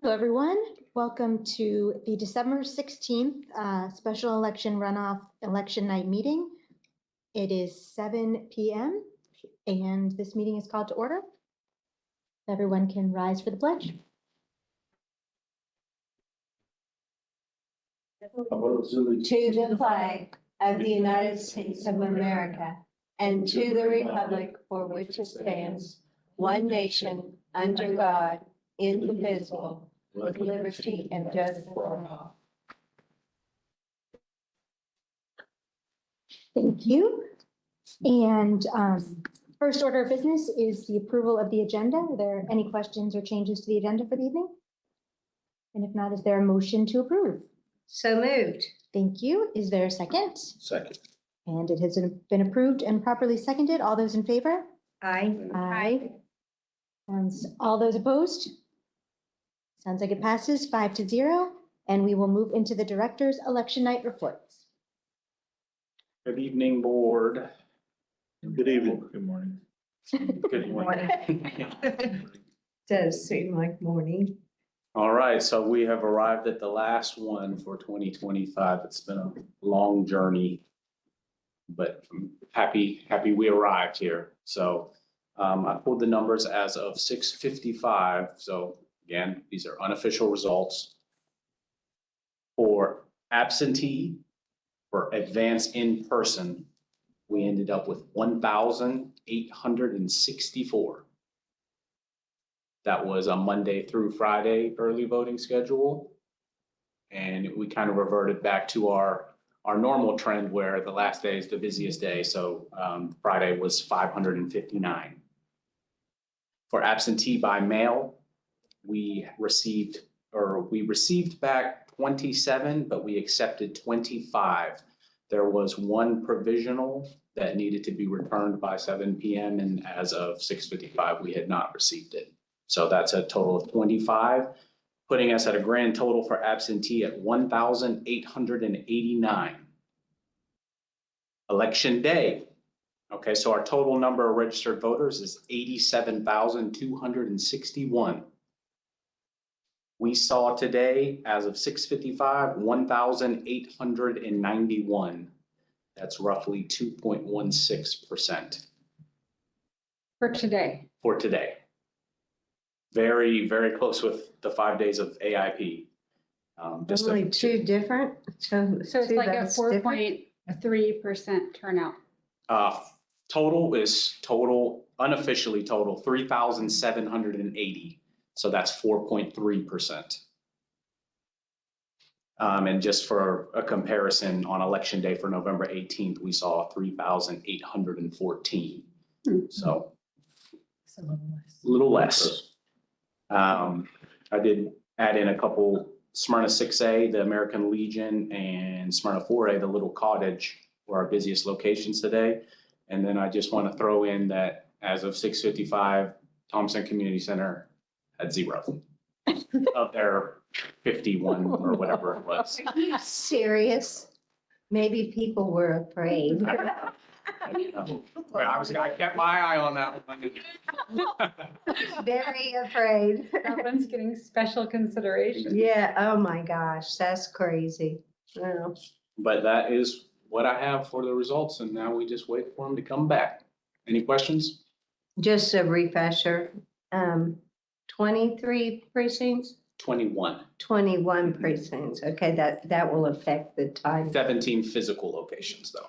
Hello, everyone. Welcome to the December 16th special election runoff election night meeting. It is 7 p.m. and this meeting is called to order. Everyone can rise for the pledge. To the flag of the United States of America and to the republic for which it stands, one nation, under God, indivisible, with liberty and justice for all. Thank you. And first order of business is the approval of the agenda. Are there any questions or changes to the agenda for the evening? And if not, is there a motion to approve? So moved. Thank you. Is there a second? Second. And it has been approved and properly seconded. All those in favor? Aye. Aye. And all those opposed? Sounds like it passes 5-0, and we will move into the director's election night reports. Good evening, board. Good evening. Good morning. Good morning. Does seem like morning. All right, so we have arrived at the last one for 2025. It's been a long journey, but I'm happy we arrived here. So I pulled the numbers as of 6:55. So again, these are unofficial results. For absentee, for advance in person, we ended up with 1,864. That was a Monday through Friday early voting schedule. And we kind of reverted back to our normal trend where the last day is the busiest day. So Friday was 559. For absentee by mail, we received back 27, but we accepted 25. There was one provisional that needed to be returned by 7 p.m. and as of 6:55, we had not received it. So that's a total of 25, putting us at a grand total for absentee at 1,889. Election day. Okay, so our total number of registered voters is 87,261. We saw today, as of 6:55, 1,891. That's roughly 2.16%. For today. For today. Very, very close with the 5 days of AIP. Only two different. So it's like a 4.3% turnout. Unofficially total 3,780. So that's 4.3%. And just for a comparison, on election day for November 18th, we saw 3,814. So It's a little less. a little less. I did add in a couple. Smyrna 6A, the American Legion, and Smyrna 4A, the Little Cottage, were our busiest locations today. And then I just want to throw in that as of 6:55, Thompson Community Center had 0 of their 51 or whatever it was. Are you serious? Maybe people were afraid. I kept my eye on that one. Very afraid. That one's getting special consideration. Yeah, oh my gosh, that's crazy. Well, But that is what I have for the results, and now we just wait for them to come back. Any questions? just a refresher, 23 precincts, 21, 21 precincts. Okay, that will affect the time. 17 physical locations though.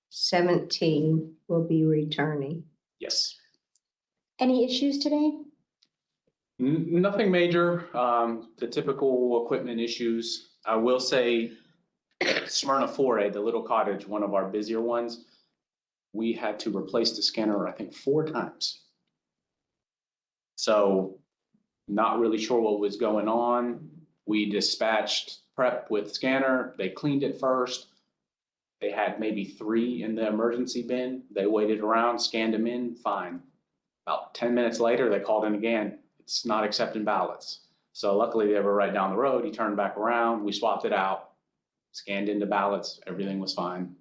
17 will be returning. Yes. Any issues today? Nothing major, the typical equipment issues. I will say Smyrna 4A, the Little Cottage, one of our busier ones, we had to replace the scanner, I think 4 times. So not really sure what was going on. We dispatched prep with scanner. They cleaned it first. They had maybe 3 in the emergency bin. They waited around, scanned them in, fine. About 10 minutes later, they called in again. It's not accepting ballots. So luckily they were right down the road. He turned back around. We swapped it out, scanned into ballots. Everything was fine.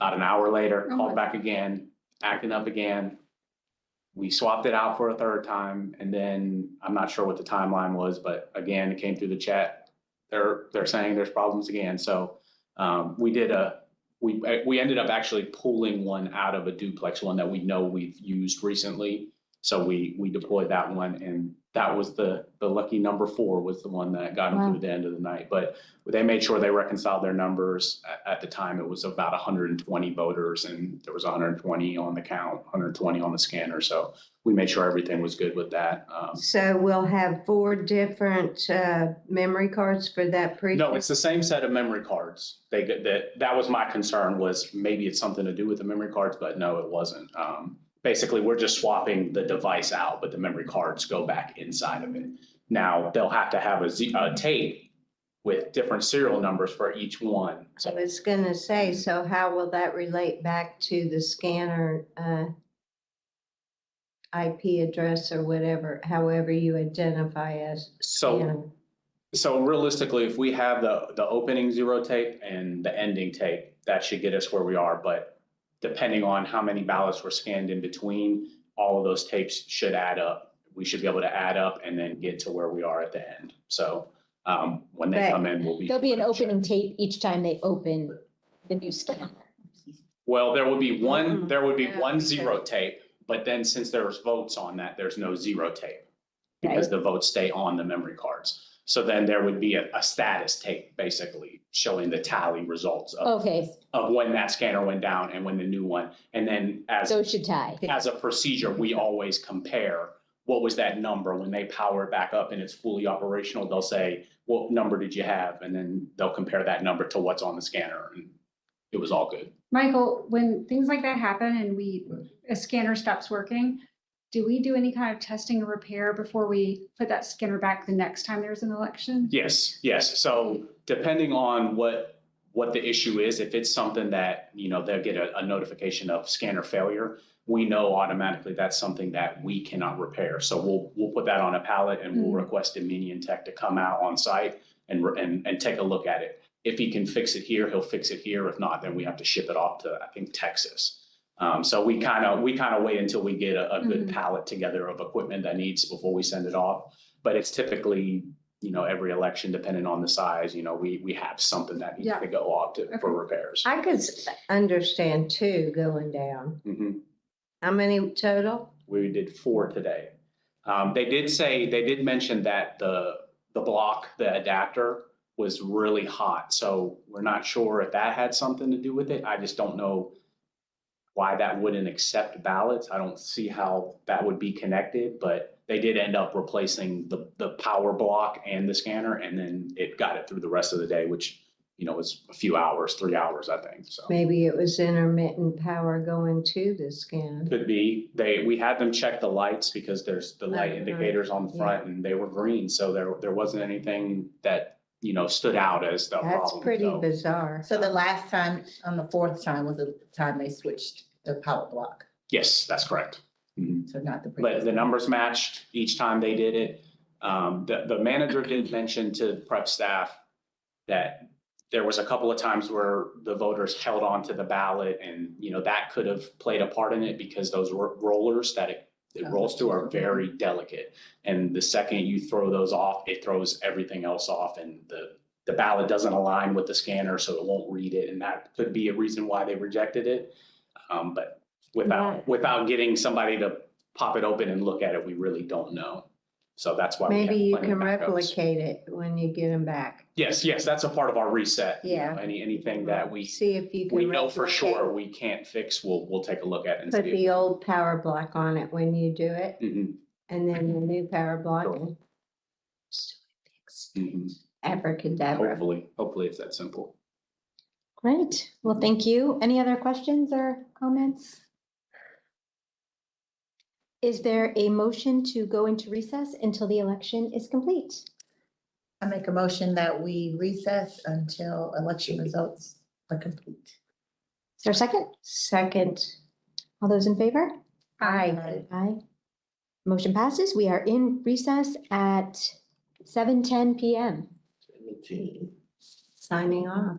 About an hour later, called back again, acting up again. We swapped it out for a third time, and then I'm not sure what the timeline was, but again, it came through the chat. They're saying there's problems again, so we ended up actually pulling one out of a duplex, one that we know we've used recently. So we deployed that one, and that was the lucky number 4 was the one that got them Wow. through the end of the night. But they made sure they reconciled their numbers. At the time, it was about 120 voters, and there was 120 on the count, 120 on the scanner. So we made sure everything was good with that. So we'll have 4 different memory cards for that precinct? No, it's the same set of memory cards. That was my concern, was maybe it's something to do with the memory cards, but no, it wasn't. Basically, we're just swapping the device out, but the memory cards go back inside of it. Now, they'll have to have a tape with different serial numbers for each one. I was gonna say, so how will that relate back to the scanner IP address or whatever, however you identify as scanner? So realistically, if we have the opening 0 tape and the ending tape, that should get us where we are. But depending on how many ballots were scanned in between, all of those tapes should add up. We should be able to add up and then get to where we are at the end. So when they come in, we'll be. There'll be an opening tape each time they open the new scanner. Well, there would be one, Yeah, one 0 tape, but then since there's votes on that, there's no 0 tape because the votes stay on the memory cards. So then there would be a status tape, basically showing the tally results of when that scanner went down and when the new one. And then Those should tie. as a procedure, we always compare what was that number when they power it back up and it's fully operational. They'll say, what number did you have? And then they'll compare that number to what's on the scanner, and it was all good. Michael, when things like that happen and a scanner stops working, do we do any kind of testing or repair before we put that scanner back the next time there's an election? Yes. So depending on what the issue is, if it's something that, they'll get a notification of scanner failure, we know automatically that's something that we cannot repair. So we'll put that on a pallet and we'll request Dominion Tech to come out on site and take a look at it. If he can fix it here, he'll fix it here. If not, then we have to ship it off to, I think, Texas. So we kind of wait until we get a good pallet together of equipment that needs before we send it off. But it's typically, every election, depending on the size, we have something that needs to go off for repairs. I could understand 2 going down. How many total? We did 4 today. They did mention that the block, the adapter was really hot. So we're not sure if that had something to do with it. I just don't know why that wouldn't accept ballots. I don't see how that would be connected, but they did end up replacing the power block and the scanner, and then it got it through the rest of the day, which, was a few hours, 3 hours, I think, so. Maybe it was intermittent power going to the scanner. Could be. We had them check the lights because there's the light indicators on the front and they were green, so there wasn't anything that, stood out as the problem. That's pretty bizarre. So the last time, on the 4th time, was the time they switched the power block, Yes, that's correct. so not the But previous. the numbers matched each time they did it. The manager did mention to prep staff that there was a couple of times where the voters held on to the ballot, and, that could have played a part in it because those rollers that it rolls through are very delicate. And the second you throw those off, it throws everything else off, and the ballot doesn't align with the scanner, so it won't read it. And that could be a reason why they rejected it. But without getting somebody to pop it open and look at it, we really don't know. So that's why. Maybe you plenty of can backups. replicate it when you get them back. Yes, that's a part of our reset. Yeah. Anything that we See if you can. know for replicate. sure we can't fix, we'll take a look at it and Put see. the old power block on it when you do it, Mhm, and then the new power block. Sure. and mhm. Abracadabra. Hopefully it's that simple. Great. Well, thank you. Any other questions or comments? Is there a motion to go into recess until the election is complete? I make a motion that we recess until election results are complete. Is there a second? Second. All those in favor? Aye. Aye. Motion passes. We are in recess at 7:10 PM. Signing off.